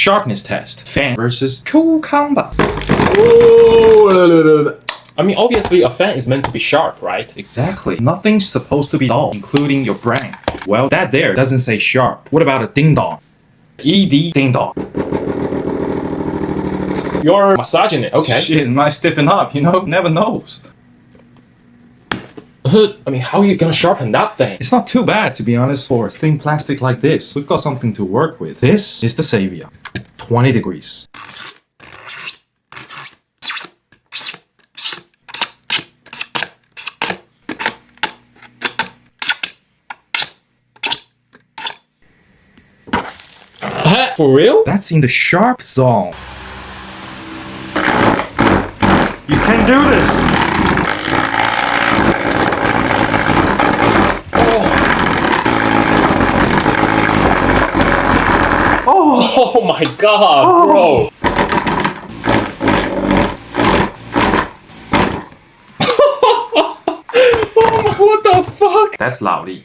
Sharpness test. Fan versus cucumber. I mean, obviously, a fan is meant to be sharp, right? Exactly. Nothing's supposed to be dull, including your brain. Well, that there doesn't say sharp. What about a ding dong? ED ding dong. You're massaging it, okay. Shit, it might stiffen up, never knows. I mean, how are you gonna sharpen that thing? It's not too bad, to be honest, for a thin plastic like this. We've got something to work with. This is the savior. 20 degrees. For real? That's in the sharp zone. You can do this! Oh my god, bro! Oh my, what the fuck? That's 老力.